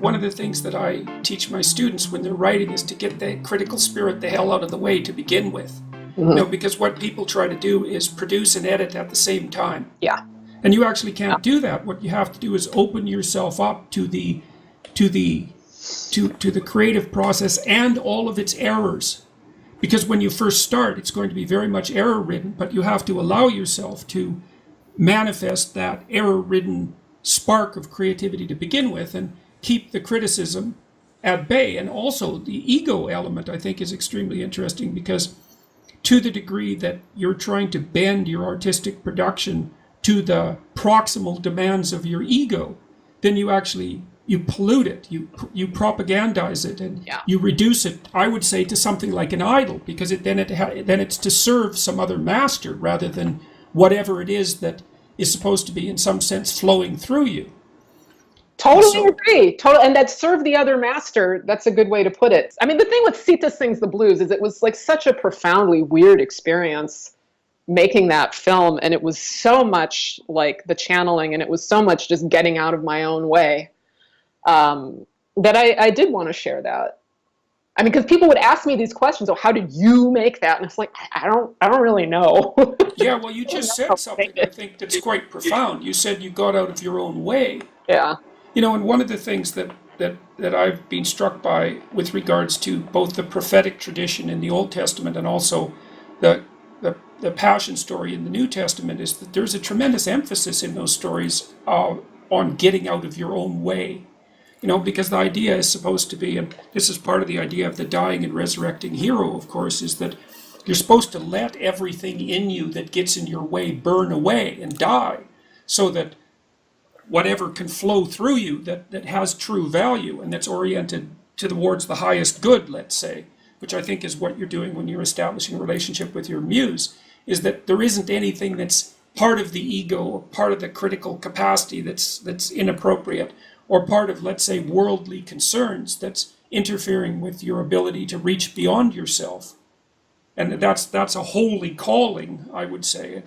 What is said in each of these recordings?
one of the things that I teach my students when they're writing is to get the critical spirit the hell out of the way to begin with. Because what people try to do is produce and edit at the same time. Yeah. And you actually can't do that. What you have to do is open yourself up to the creative process and all of its errors. Because when you first start, it's going to be very much error-ridden, but you have to allow yourself to manifest that error-ridden spark of creativity to begin with and keep the criticism at bay. And also the ego element, I think, is extremely interesting because to the degree that you're trying to bend your artistic production to the proximal demands of your ego, then you pollute it, you propagandize it, and you reduce it, I would say, to something like an idol, because then it's to serve some other master rather than whatever it is that is supposed to be in some sense flowing through you. Totally agree. And that serve the other master, that's a good way to put it. I mean, the thing with Sita Sings the Blues is it was like such a profoundly weird experience making that film. And it was so much like the channeling, and it was so much just getting out of my own way, that I did want to share that. I mean, because people would ask me these questions, oh, how did you make that? And it's like, I don't really know. Yeah, well, you just said something I think that's quite profound. You said you got out of your own way. Yeah. And one of the things that I've been struck by with regards to both the prophetic tradition in the Old Testament and also the Passion story in the New Testament is that there's a tremendous emphasis in those stories on getting out of your own way. Because the idea is supposed to be, and this is part of the idea of the dying and resurrecting hero, of course, is that you're supposed to let everything in you that gets in your way burn away and die, so that whatever can flow through you that has true value and that's oriented towards the highest good, let's say, which I think is what you're doing when you're establishing a relationship with your muse, is that there isn't anything that's part of the ego or part of the critical capacity that's inappropriate, or part of, let's say, worldly concerns that's interfering with your ability to reach beyond yourself. And that's a holy calling, I would say.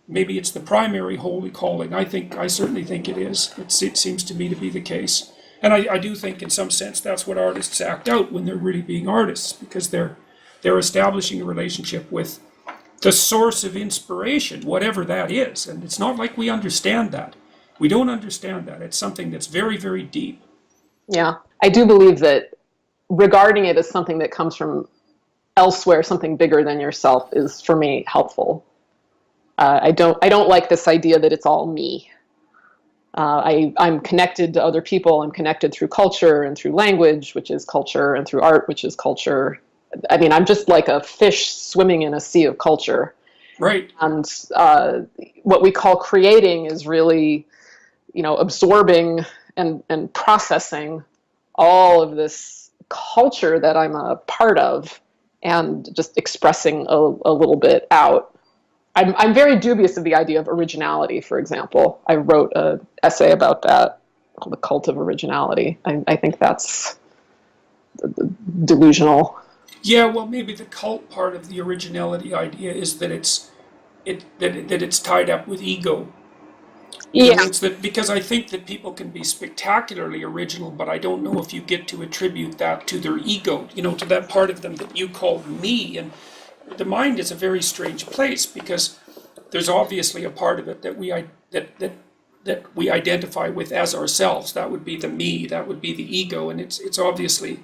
Maybe it's the primary holy calling. I certainly think it is. It seems to me to be the case. And I do think in some sense that's what artists act out when they're really being artists, because they're establishing a relationship with the source of inspiration, whatever that is. And it's not like we understand that. We don't understand that. It's something that's very, very deep. Yeah. I do believe that regarding it as something that comes from elsewhere, something bigger than yourself, is for me helpful. I don't like this idea that it's all me. I'm connected to other people. I'm connected through culture and through language, which is culture, and through art, which is culture. I mean, I'm just like a fish swimming in a sea of culture. Right. And what we call creating is really, absorbing and processing all of this culture that I'm a part of, and just expressing a little bit out. I'm very dubious of the idea of originality, for example. I wrote an essay about that, called The Cult of Originality. I think that's delusional. Yeah, well, maybe the cult part of the originality idea is that it's tied up with ego. Yeah. It's that, because I think that people can be spectacularly original, but I don't know if you get to attribute that to their ego, to that part of them that you call me. And the mind is a very strange place, because there's obviously a part of it that we identify with as ourselves. That would be the me, that would be the ego, and it's obviously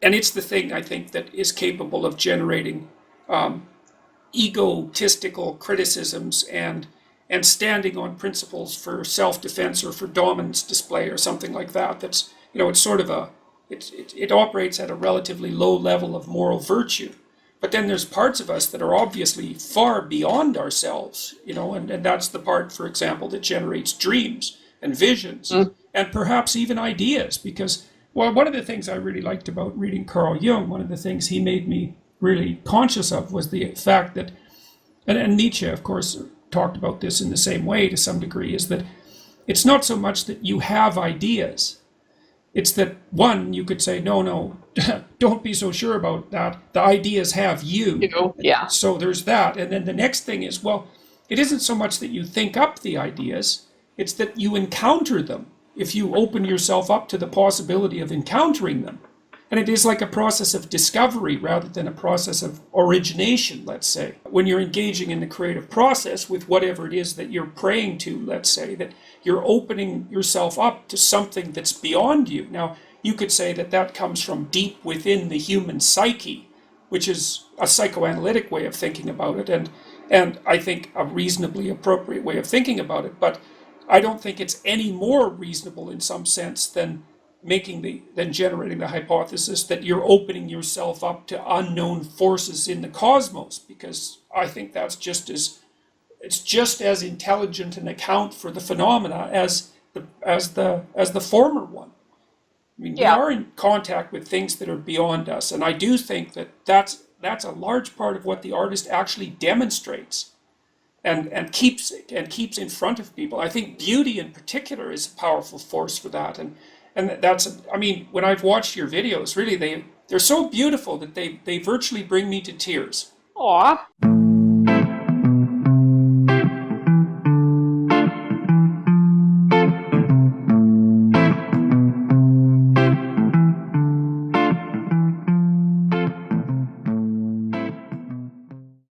and it's the thing, I think, that is capable of generating egotistical criticisms and standing on principles for self-defense or for dominance display or something like that. That's, it's sort of it operates at a relatively low level of moral virtue. But then there's parts of us that are obviously far beyond ourselves, and that's the part, for example, that generates dreams and visions and perhaps even ideas. Because, well, one of the things I really liked about reading Carl Jung, one of the things he made me really conscious of, was the fact that, and Nietzsche, of course, talked about this in the same way to some degree, is that it's not so much that you have ideas. It's that, one, you could say, no, don't be so sure about that. The ideas have you. Yeah. So there's that. And then the next thing is, well, it isn't so much that you think up the ideas, it's that you encounter them if you open yourself up to the possibility of encountering them. And it is like a process of discovery rather than a process of origination, let's say. When you're engaging in the creative process with whatever it is that you're praying to, let's say, that you're opening yourself up to something that's beyond you. Now, you could say that that comes from deep within the human psyche, which is a psychoanalytic way of thinking about it, and I think a reasonably appropriate way of thinking about it. But I don't think it's any more reasonable in some sense than generating the hypothesis that you're opening yourself up to unknown forces in the cosmos, because I think that's just as intelligent an account for the phenomena as the former one. I mean, we are in contact with things that are beyond us, and I do think that that's a large part of what the artist actually demonstrates and keeps in front of people. I think beauty in particular is a powerful force for that, and that's, I mean, when I've watched your videos, really they're so beautiful that they virtually bring me to tears. Aw.